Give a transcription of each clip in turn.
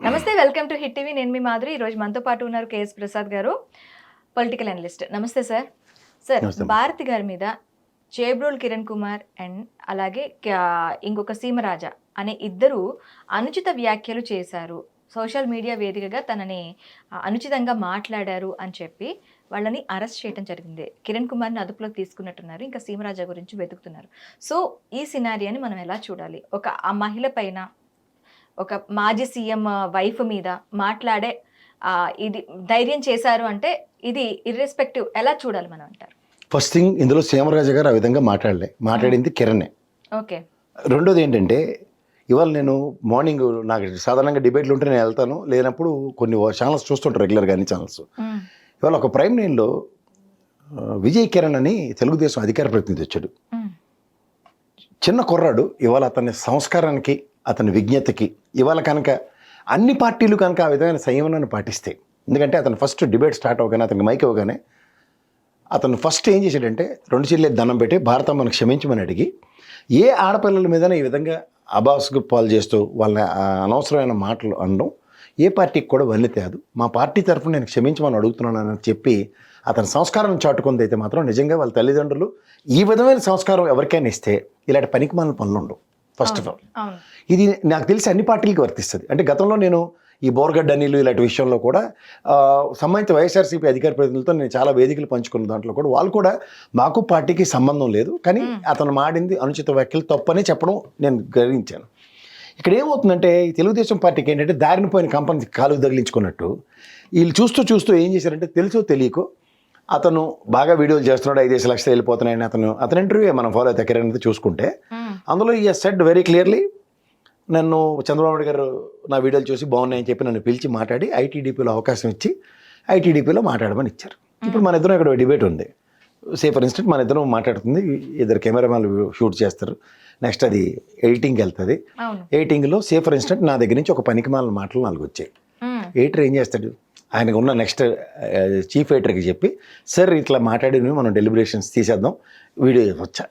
నమస్తే, welcome to hit TV. నేను మీ మాధురి. ఈరోజు మనతో పాటు ఉన్నారు కేఎస్ ప్రసాద్ గారు, పొలిటికల్ అనలిస్ట్. నమస్తే సార్. సార్, భారతి గారి మీద చేబ్రోల్ కిరణ్ కుమార్ అండ్ అలాగే ఇంకొక సీమరాజా అనే ఇద్దరు అనుచిత వ్యాఖ్యలు చేశారు. సోషల్ మీడియా వేదికగా తనని అనుచితంగా మాట్లాడారు అని చెప్పి వాళ్ళని అరెస్ట్ చేయడం జరిగింది. కిరణ్ కుమార్ని అదుపులోకి తీసుకున్నట్టున్నారు. ఇంకా సీమరాజా గురించి వెతుకుతున్నారు. సో ఈ సినారియాని మనం ఎలా చూడాలి? ఒక ఆ మహిళ పైన, ఒక మాజీ సీఎం వైఫ్ మీద మాట్లాడే ఇది ధైర్యం చేశారు అంటే ఇది ఇర్రెస్పెక్టివ్ ఎలా చూడాలి మనం అంటారు? ఫస్ట్ థింగ్, ఇందులో సీమరాజు గారు ఆ విధంగా మాట్లాడింది కిరణే. ఓకే. రెండోది ఏంటంటే, ఇవాళ నేను మార్నింగ్ నాకు సాధారణంగా డిబేట్లు ఉంటే నేను వెళ్తాను, లేనప్పుడు కొన్ని ఛానల్స్ చూస్తుంటారు రెగ్యులర్గా, అన్ని ఛానల్స్. ఇవాళ ఒక ప్రైమ్ నైన్లో విజయ్ కిరణ్ అని తెలుగుదేశం అధికార ప్రతినిధి వచ్చాడు. చిన్న కుర్రాడు. ఇవాళ అతని సంస్కారానికి, అతని విజ్ఞతకి ఇవాళ కనుక అన్ని పార్టీలు కనుక ఆ విధమైన సంయమనాన్ని పాటిస్తే, ఎందుకంటే అతను ఫస్ట్ డిబేట్ స్టార్ట్ అవగానే, అతనికి మైక్ ఇవ్వగానే అతను ఫస్ట్ ఏం చేశాడంటే, రెండు చేతులు దండం పెట్టి భారతమ్మను క్షమించమని అడిగి, ఏ ఆడపిల్లల మీద ఈ విధంగా అబాస్కు పాలు చేస్తూ వాళ్ళ అనవసరమైన మాటలు అనడం ఏ పార్టీకి కూడా వన్నీ తేదు. మా పార్టీ తరఫున నేను క్షమించమని అడుగుతున్నానని చెప్పి అతని సంస్కారం చాటుకుంది. అయితే మాత్రం నిజంగా వాళ్ళ తల్లిదండ్రులు ఈ విధమైన సంస్కారం ఎవరికైనా ఇస్తే ఇలాంటి పనికిమాలిన పనులు ఉండవు. ఫస్ట్ ఆఫ్ ఆల్ ఇది నాకు తెలిసి అన్ని పార్టీలకి వర్తిస్తుంది. అంటే గతంలో నేను ఈ బోర్గడ్డ అనిలు ఇలాంటి విషయంలో కూడా సంబంధిత వైఎస్ఆర్సీపీ అధికార ప్రతినిధులతో నేను చాలా వేదికలు పంచుకున్న దాంట్లో కూడా వాళ్ళు కూడా మాకు పార్టీకి సంబంధం లేదు, కానీ అతను మాడింది అనుచిత వ్యాఖ్యలు తప్పని చెప్పడం నేను గ్రహించాను. ఇక్కడ ఏమవుతుందంటే, ఈ తెలుగుదేశం పార్టీకి ఏంటంటే దారిన పోయిన కంపెనీ కాలుకు తగిలించుకున్నట్టు వీళ్ళు చూస్తూ ఏం చేశారంటే, తెలుసో తెలియకో అతను బాగా వీడియోలు చేస్తున్నాడు, 5 లక్షలు వెళ్ళిపోతున్నాయని అతను ఇంటర్వ్యూ మనం ఫాలో అయితే కిరణ్ చూసుకుంటే అందులో ఈ సెడ్ వెరీ క్లియర్లీ, నన్ను చంద్రబాబు నాయుడు గారు నా వీడియోలు చూసి బాగున్నాయని చెప్పి నన్ను పిలిచి మాట్లాడి ఐటీడీపీలో అవకాశం ఇచ్చి ఐటీడీపీలో మాట్లాడమని ఇచ్చారు. ఇప్పుడు మన ఇద్దరం ఇక్కడ డిబేట్ ఉంది. సే ఫర్ ఇన్స్టెంట్ మన ఇద్దరం మాట్లాడుతుంది, ఇద్దరు కెమెరామెన్లు షూట్ చేస్తారు, నెక్స్ట్ అది ఎడిటింగ్కి వెళ్తుంది. ఎడిటింగ్లో సే ఫర్ ఇన్స్టెంట్ నా దగ్గర నుంచి ఒక పనికిమాలిన మాటలు 4 వచ్చాయి. ఎడిటర్ ఏం చేస్తాడు, ఆయనకు ఉన్న నెక్స్ట్ చీఫ్ ఎడిటర్కి చెప్పి, సార్ ఇట్లా మాట్లాడి మనం డెలిబరేషన్స్ తీసేద్దాం, వీడియో వచ్చా.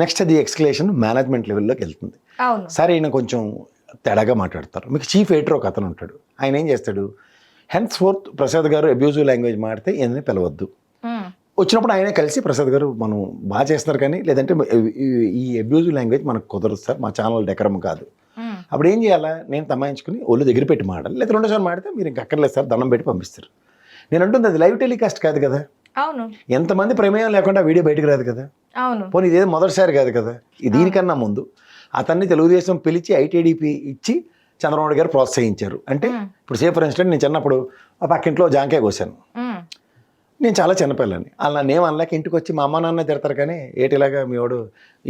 నెక్స్ట్ అది ఎక్స్క్లేషన్ మేనేజ్మెంట్ లెవెల్లోకి వెళ్తుంది. సరే, ఈయన కొంచెం తేడాగా మాట్లాడతారు. మీకు చీఫ్ ఎడిటర్ ఒక అతను ఉంటాడు, ఆయన ఏం చేస్తాడు, హెన్స్ ఫోర్త్ ప్రసాద్ గారు అబ్యూజివ్ లాంగ్వేజ్ మాడితే ఈయనని పిలవద్దు. వచ్చినప్పుడు ఆయనే కలిసి, ప్రసాద్ గారు మనం బాగా చేస్తున్నారు కానీ లేదంటే ఈ అబ్యూజివ్ లాంగ్వేజ్ మనకు కుదరదు సార్, మా ఛానల్ డెకరం కాదు. అప్పుడు ఏం చేయాలా, నేను తమాయించుకుని ఒళ్ళు దగ్గర పెట్టి మాడాలి, లేదా 2 సార్లు మాడితే మీరు ఇంక అక్కర్లేదు సార్, దండం పెట్టి పంపిస్తారు. నేను అంటుంది అది లైవ్ టెలికాస్ట్ కాదు కదా, అవును, ఎంతమంది ప్రమేయం లేకుండా వీడియో బయటకు రాదు కదా, అవును, పోనీ ఇదేదో మొదటిసారి కాదు కదా. దీనికన్నా ముందు అతన్ని తెలుగుదేశం పిలిచి ఐటీడీపీ ఇచ్చి చంద్రబాబు గారు ప్రోత్సహించారు. అంటే ఇప్పుడు సే ఫర్ ఇన్స్టెంట్, నేను చిన్నప్పుడు ఆ పక్కింట్లో జాంకాయ కోసాను, నేను చాలా చిన్నపిల్లని, అలా నేను అనలేక ఇంటికి వచ్చి మా అమ్మ నాన్న తిడతారు, కానీ ఏటిలాగా మీ వాడు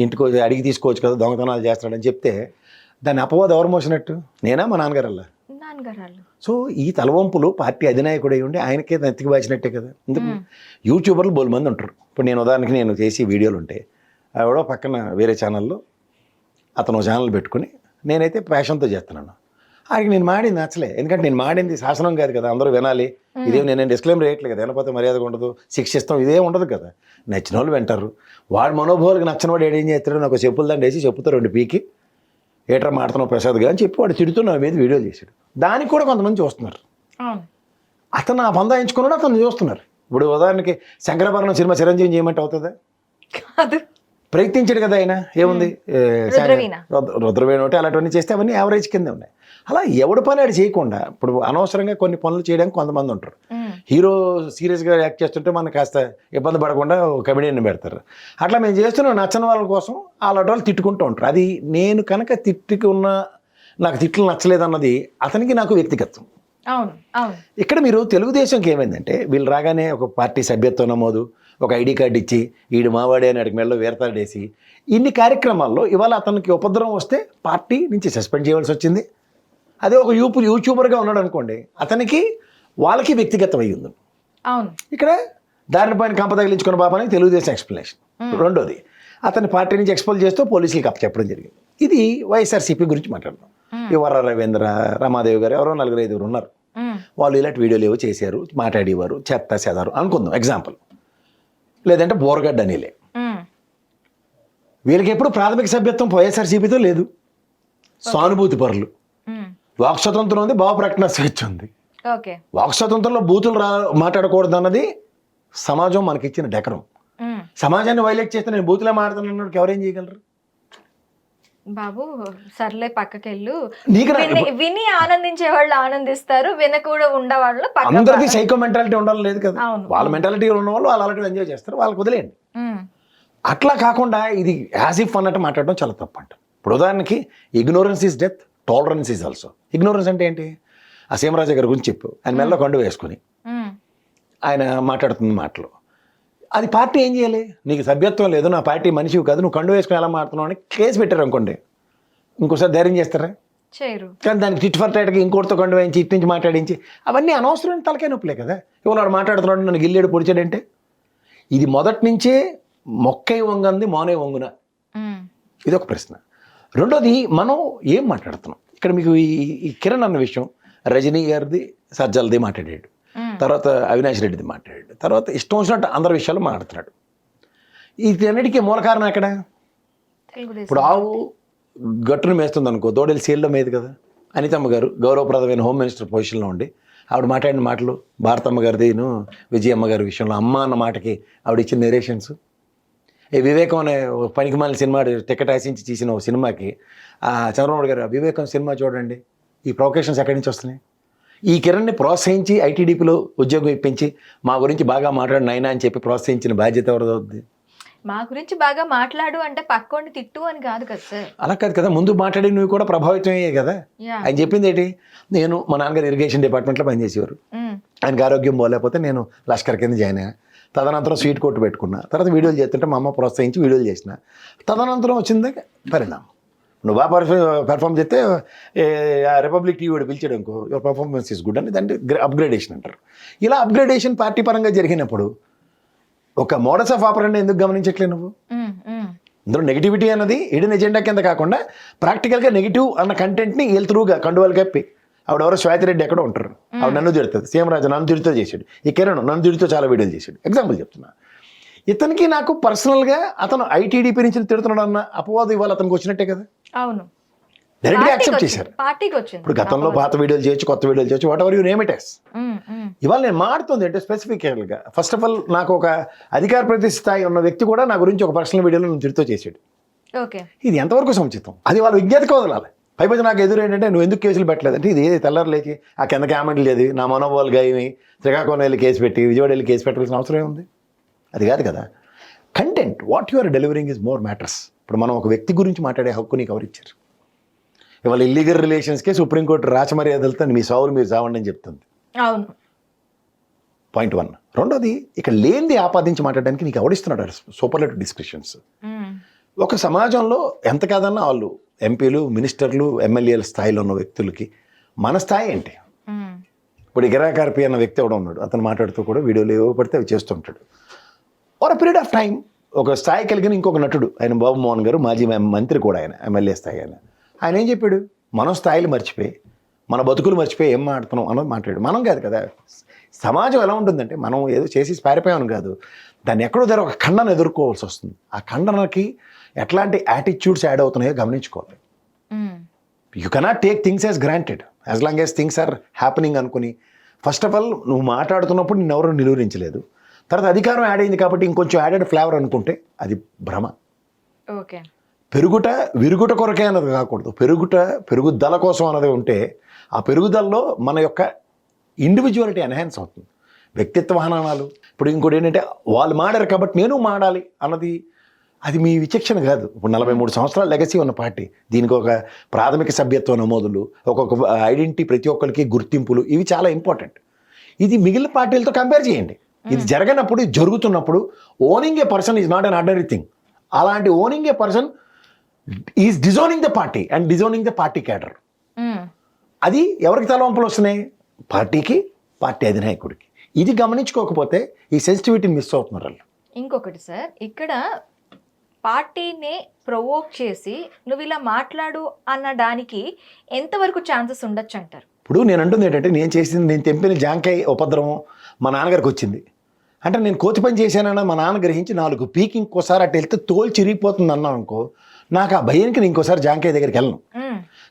ఇంటికి వచ్చి అడిగి తీసుకోవచ్చు కదా, దొంగతనాలు చేస్తాడని చెప్తే దాన్ని అపవాదం ఎవరు మోసినట్టు, నేనా మా నాన్నగారల్లా. సో ఈ తలవంపులు పార్టీ అధినాయకుడు అయి ఉండి ఆయనకే నెత్తికి బాచినట్టే కదా. ఎందుకు యూట్యూబర్లు బోలు మంది ఉంటారు. ఇప్పుడు నేను ఉదాహరణకి నేను చేసి వీడియోలు ఉంటే ఆవిడ పక్కన వేరే ఛానల్లో అతను ఛానల్ పెట్టుకుని నేనైతే ప్యాషన్తో చేస్తున్నాను. ఆయనకి నేను మాడింది నచ్చలే, ఎందుకంటే నేను మాడింది శాసనం కాదు కదా, అందరూ వినాలి. ఇదేం నేను డిస్క్లైమర్ వేయట్లేదు కదా, వినకపోతే మర్యాదగా ఉండదు, శిక్షిస్తాం, ఇదేం ఉండదు కదా. నచ్చిన వాళ్ళు వింటారు, వాడు మనోభావాలకు నచ్చిన వాడు ఏం చేస్తాడు, నాకు చెప్పులు దండ వేసి చెప్పుతో 2 పీకి ఏట్రా మాడుతున్నావు ప్రసాద్ గారు అని చెప్పి వాడు తిడుతూ నా మీద వీడియోలు చేశాడు. దానికి కూడా కొంతమంది చూస్తున్నారు. అతను ఆ పందాయించుకున్నాడు, అతను చూస్తున్నారు. ఇప్పుడు ఉదాహరణకి శంకరాభరణం సినిమా చిరంజీవి చేయమంటే అవుతుందా? ప్రయత్నించాడు కదా ఆయన, ఏముంది రుద్రవీణ ఒకటి అలాంటివన్నీ చేస్తే అవన్నీ యావరేజ్ కింద ఉన్నాయి. అలా ఎవడి పని ఆడు చేయకుండా ఇప్పుడు అనవసరంగా కొన్ని పనులు చేయడానికి కొంతమంది ఉంటారు. హీరో సీరియస్గా యాక్ట్ చేస్తుంటే మనకు కాస్త ఇబ్బంది పడకుండా కమెడియన్ పెడతారు. అట్లా మేము చేస్తున్నాం నచ్చని వాళ్ళ కోసం అలాంటి వాళ్ళు తిట్టుకుంటూ ఉంటారు. అది నేను కనుక తిట్టుకున్న, నాకు తిట్లు నచ్చలేదన్నది అతనికి నాకు వ్యక్తిగతం. ఇక్కడ మీరు తెలుగుదేశంకి ఏమైందంటే, వీళ్ళు రాగానే ఒక పార్టీ సభ్యత్వ నమోదు, ఒక ఐడి కార్డు ఇచ్చి ఈడు మావాడే అని అడిగి మెడలో వేరతాడేసి ఇన్ని కార్యక్రమాల్లో ఇవాళ అతనికి ఉపద్రవం వస్తే పార్టీ నుంచి సస్పెండ్ చేయవలసి వచ్చింది. అదే ఒక యూట్యూబర్గా ఉన్నాడు అనుకోండి, అతనికి వాళ్ళకి వ్యక్తిగతం అయ్యి ఉంది. ఇక్కడ దారిని పైన కంప తగిలించుకున్న బాబాని తెలుగుదేశం ఎక్స్ప్లెనేషన్. రెండోది, అతని పార్టీ నుంచి ఎక్స్పోజ్ చేస్తూ పోలీసులకు అప్పచెప్పడం జరిగింది. ఇది వైఎస్ఆర్సీపీ గురించి మాట్లాడడం. ఈ వర్ర రవీంద్ర, రమాదేవి గారు ఎవరో 4-5 ఉన్నారు. వాళ్ళు ఇలాంటి వీడియోలు ఏవో చేశారు, మాట్లాడేవారు, చెత్త చెదారు అనుకుందాం ఎగ్జాంపుల్. లేదంటే బోర్గడ్డ అనిలే, వీళ్ళకి ఎప్పుడు ప్రాథమిక సభ్యత్వం వైఎస్ఆర్సీపీతో లేదు, సానుభూతి పరులు. వాక్ స్వతంత్రం ఉంది, భావ ప్రకటన స్వేచ్ఛ ఉంది. ఓకే. వాక్ స్వతంత్రంలో బూతులు మాట్లాడకూడదు అన్నది సమాజం మనకిచ్చిన డెకరం. సమాజాన్ని వైలేట్ చేస్తే నేను బూతులే మాట్లాడుతున్నాను ఎవరేం చేయగలరు? బాబు సర్లే పక్కకెళ్ళు. నీకు విని ఆనందించే వాళ్ళు ఆనందిస్తారు, వినకూడా ఉండేవాళ్ళు అందరికీ సైకో మెంటాలిటీ ఉండాలి లేదు కదా. అవును. వాళ్ళ మెంటాలిటీ ఉన్న వాళ్ళు వాళ్ళు అలాంటివి ఎంజాయ్ చేస్తారు, వాళ్ళకి వదిలేయండి. అట్లా కాకుండా ఇది యాజ్ ఇఫ్ అన్నట్టు మాట్లాడడం చాలా తప్పు అంట. ఇప్పుడు ఉదాహరణకి ignorance is death, tolerance is also. Ignorance అంటే ఏంటి? ఆ సీమరాజు గారి గురించి చెప్పు, ఆయన మెల్ల కండు వేసుకుని ఆయన మాట్లాడుతున్న మాటలు, అది పార్టీ ఏం చేయాలి? నీకు సభ్యత్వం లేదు, నా పార్టీ మనిషివి కాదు, నువ్వు కండు వేసుకుని ఎలా మాట్లాడుతున్నావు అని కేసు పెట్టారు అనుకోండి, ఇంకోసారి ధైర్యం చేస్తారా? చేయరు. కానీ దానికి టిట్ ఫర్ టైట్గా ఇంకోటితో కండు వేయించి ఇటు నుంచి మాట్లాడించి అవన్నీ అనవసరమైన తలకాయ నొప్పులే కదా. ఇవాళ వాడు మాట్లాడుతున్నాడు, నన్ను గిల్లేడు పొడిచాడంటే ఇది మొదటి నుంచే మొక్కై వంగంది మోనే వంగున, ఇది ఒక ప్రశ్న. రెండోది మనం ఏం మాట్లాడుతున్నాం ఇక్కడ? మీకు ఈ కిరణ్ అన్న విషయం రజనీ గారిది సజ్జలది మాట్లాడాడు, తర్వాత అవినాష్ రెడ్డిది మాట్లాడాడు, తర్వాత ఇష్టం వచ్చినట్టు అందరి విషయాలు మాట్లాడుతున్నాడు. వీటన్నిటికీ మూల కారణం ఎక్కడ? ఇప్పుడు ఆవు గట్టును మేస్తుంది అనుకో, దోడెలు సీల్లో మేది కదా. అనితమ్మ గారు గౌరవప్రదమైన హోమ్ మినిస్టర్ పొజిషన్లో ఉండి ఆవిడ మాట్లాడిన మాటలు, భారతమ్మ గారిదిను విజయమ్మ గారి విషయంలో అమ్మ అన్న మాటకి ఆవిడ ఇచ్చిన నెరేషన్స్, ఈ వివేకం అనే పనికిమాలిన సినిమా టికెట్ ఆశించి తీసిన ఒక సినిమాకి చంద్రబాబు గారు వివేకం సినిమా చూడండి, ఈ ప్రొవకేషన్స్ ఎక్కడి నుంచి వస్తున్నాయి? ఈ కిరణ్ని ప్రోత్సహించి ఐటీడీపీలో ఉద్యోగం ఇప్పించి మా గురించి బాగా మాట్లాడిన అయినా అని చెప్పి ప్రోత్సహించిన బాధ్యత ఎవరిదవుద్ది? మా గురించి బాగా మాట్లాడు అంటే పక్కోడిని తిట్టు అని కాదు కదా సార్. అలా కాదు కదా, ముందు మాట్లాడి నువ్వు కూడా ప్రభావితం అయ్యే కదా. ఆయన చెప్పింది ఏంటి? నేను మా నాన్నగారు ఇరిగేషన్ డిపార్ట్మెంట్లో పనిచేసేవారు, ఆయనకి ఆరోగ్యం బాగోలేకపోతే నేను లష్కర్ కింద జాయిన్ అయ్యా, తదనంతరం స్వీట్ కోట్ పెట్టుకున్నా, తర్వాత వీడియోలు చేస్తుంటే మా అమ్మ ప్రోత్సహించి వీడియోలు చేసిన, తదనంతరం వచ్చిందే పరిణామం. నువ్వు బాగా పెర్ఫామ్ చేస్తే రిపబ్లిక్ టీవీ పిలిచాడు అనుకో, యువర్ పర్ఫార్మెన్స్ ఈస్ గుడ్ అని దాన్ని అప్గ్రేడేషన్ అంటారు. ఇలా అప్గ్రేడేషన్ పార్టీ పరంగా జరిగినప్పుడు ఒక మోడల్స్ ఆఫ్ ఆపరెంట్ ఎందుకు గమనించట్లేదు నువ్వు? ఇందులో నెగిటివిటీ అన్నది హిడెన్ ఎజెండా కింద కాకుండా ప్రాక్టికల్గా నెగిటివ్ అన్న కంటెంట్ని త్రూగా కండువాలు కప్పి ఆవిడెవరో శ్వేతిరెడ్డి ఎక్కడో ఉంటారు, ఆవిడ నన్ను తిడుతుంది, సీమరాజు నన్ను తిడుతూ చేశాడు, ఈ కిరణ్ నన్ను తిడుతూ చాలా వీడియోలు చేశాడు. ఎగ్జాంపుల్ చెప్తున్నా. ఇతనికి నాకు పర్సనల్గా అతను ఐటీడీపీ నుంచి తిడుతున్నాడు అన్న అపవాదం ఇవాళ అతనికి వచ్చినట్టే కదా. అవును, డైరెక్ట్గా యాక్సెప్ట్ చేశారు. పార్టీకి వచ్చింది. ఇప్పుడు గతంలో పాత వీడియోలు చేయొచ్చు, కొత్త వీడియోలు చేయొచ్చు, whatever you name it as. ఇవాళ నేను మాడుతుంది అంటే స్పెసిఫిక్గా ఫస్ట్ ఆఫ్ ఆల్ నాకు ఒక అధికార ప్రతిష్టాయి ఉన్న వ్యక్తి కూడా నా గురించి ఒక పర్సనల్ వీడియోలో నేను తిడుతూ చేశాడు. ఓకే, ఇది ఎంతవరకు సముచితం? అది వాళ్ళ విజ్ఞతకు వదలాలి. పైపోతే నాకు ఎదురు ఏంటంటే నువ్వు ఎందుకు కేసులు పెట్టలేదంటే ఇది ఏది తెల్లారు లేచి ఆ కింద కామెంట్లు లేదు, నా మనోభావాలు గాయమి శ్రీకాకుళం వెళ్ళి కేసు పెట్టి విజయవాడ వెళ్ళి కేసు పెట్టాల్సిన అవసరం ఉంది. అది కాదు కదా. Content what you are delivering is more matters. ఇప్పుడు మనం ఒక వ్యక్తి గురించి మాట్లాడే హక్కు నీకు ఎవరిచ్చారు? ఇవాళ ఇల్లీగల్ రిలేషన్స్కే సుప్రీంకోర్టు రాచమర్యాదలతో మీ సావులు మీరు చావండి అని చెప్తుంది. అవును, పాయింట్ 1. రెండోది, ఇక లేనిది ఆపాదించి మాట్లాడడానికి నీకు ఎవడిస్తున్నాడు సూపర్లేటివ్ డిస్క్రిప్షన్స్? ఒక సమాజంలో ఎంత కాదన్నా వాళ్ళు ఎంపీలు, మినిస్టర్లు, ఎమ్మెల్యేల స్థాయిలో ఉన్న వ్యక్తులకి మన స్థాయి ఏంటి? ఇప్పుడు గిరాకార్పి అన్న వ్యక్తి ఎవడో ఉన్నాడు, అతను మాట్లాడుతూ కూడా వీడియోలు ఏవో పడితే అవి చేస్తుంటాడు. Over a period of time ఒక స్థాయి కలిగిన ఇంకొక నటుడు, ఆయన బాబు మోహన్ గారు, మాజీ మంత్రి కూడా, ఆయన ఎమ్మెల్యే స్థాయి. ఆయన ఏం చెప్పాడు? మనం స్థాయిలు మర్చిపోయి మన బతుకులు మర్చిపోయి ఏం మాట్లాడుతున్నాం అన్నది మాట్లాడు. మనం కాదు కదా. సమాజం ఎలా ఉంటుందంటే మనం ఏదో చేసి పారిపోయామని కాదు, దాన్ని ఎక్కడో దగ్గర ఒక ఖండన ఎదుర్కోవాల్సి వస్తుంది. ఆ ఖండనకి ఎట్లాంటి యాటిట్యూడ్స్ యాడ్ అవుతున్నాయో గమనించుకోవాలి. You cannot take things as granted as long as things are happening అనుకుని. ఫస్ట్ ఆఫ్ ఆల్ నువ్వు మాట్లాడుతున్నప్పుడు నిన్ను ఎవరు నిలువరించలేదు, తర్వాత అధికారం యాడ్ అయింది కాబట్టి ఇంకొంచెం యాడెడ్ ఫ్లేవర్ అనుకుంటే అది భ్రమ. ఓకే, విరుగుట కొరకే అన్నది కాకూడదు, పెరుగుదల కోసం అన్నది ఉంటే ఆ పెరుగుదలలో మన యొక్క ఇండివిజువాలిటీ ఎన్హాన్స్ అవుతుంది, వ్యక్తిత్వ హననాలు. ఇప్పుడు ఇంకోటి ఏంటంటే వాళ్ళు మాడారు కాబట్టి నేను మాడాలి అన్నది అది మీ విచక్షణ కాదు. ఇప్పుడు 43 సంవత్సరాల లెగసీ ఉన్న పార్టీ, దీనికి ఒక ప్రాథమిక సభ్యత్వ నమోదులు, ఒక్కొక్క ఐడెంటిటీ, ప్రతి ఒక్కరికి గుర్తింపులు, ఇవి చాలా ఇంపార్టెంట్. ఇది మిగిలిన పార్టీలతో కంపేర్ చేయండి. ఇది జరగనప్పుడు, ఇది జరుగుతున్నప్పుడు owning a person is not an ordinary thing. అలాంటి owning a person is disowning the party and disowning the party cadre. అది ఎవరికి తలవంపులు వస్తున్నాయి? పార్టీకి, పార్టీ అధినాయకుడికి. ఇది గమనించుకోకపోతే ఈ సెన్సిటివిటీని మిస్ అవుతున్నారు వాళ్ళు. ఇంకొకటి సార్, ఇక్కడ పార్టీని ప్రొవోక్ చేసి నువ్వు ఇలా మాట్లాడు అన్నడానికి ఎంతవరకు ఛాన్సెస్ ఉండొచ్చు అంటారు? ఇప్పుడు నేను అంటుంది ఏంటంటే, నేను తెంపిన జాంకాయ ఉపద్రవం మా నాన్నగారికి వచ్చింది అంటే నేను కోతి పని చేశానన్న మా నాన్న గ్రహించి 4 పీకి ఇంకోసారి అటు వెళ్తే తోలు చిరిగిపోతుంది అన్నాను అనుకో, నాకు ఆ భయానికి నేను ఇంకోసారి జాంకాయ దగ్గరికి వెళ్ళను.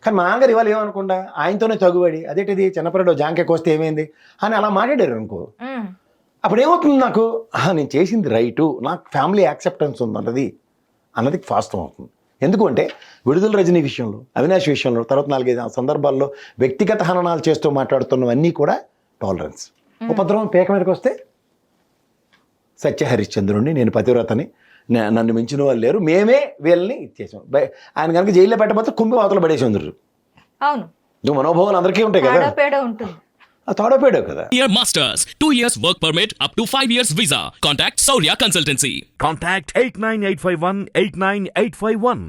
కానీ మా నాన్నగారు ఇవాళ ఏమనుకుండా ఆయనతోనే తగుబడి అదేంటిది చిన్నపిల్లడు జాంకాయ కోస్తే ఏమైంది అని అలా మాట్లాడారు అనుకో. అప్పుడు ఏమవుతుంది నాకు, నేను చేసింది రైటు, నాకు ఫ్యామిలీ యాక్సెప్టెన్స్ అన్నది వాస్తవం అవుతుంది. ఎందుకు అంటే విడుదల రజనీ విషయంలో, అవినాష్ విషయంలో, తర్వాత 4-5 సందర్భాల్లో వ్యక్తిగత హననాలు చేస్తూ మాట్లాడుతున్నవన్నీ కూడా టాలరెన్స్. ఉపద్రవం పేక మీదకి వస్తే సత్య హరిశ్చంద్రుడిని, నేను పతివ్రతని, నన్ను మించిన వాళ్ళు లేరు, మేమే వీళ్ళని ఇచ్చేసాం. ఆయన కనుక జైల్లో పెట్టబోతే కుంభి వాతలు పడేసి ఉందరు. అవును, మనోభావాలు అందరికీ ఉంటాయి కదా, ఉంటుంది. తాడోపేడో కదా. Year Masters, 2 years work permit up to 5 years visa. Contact Saurya Consultancy. Contact 89851 89851.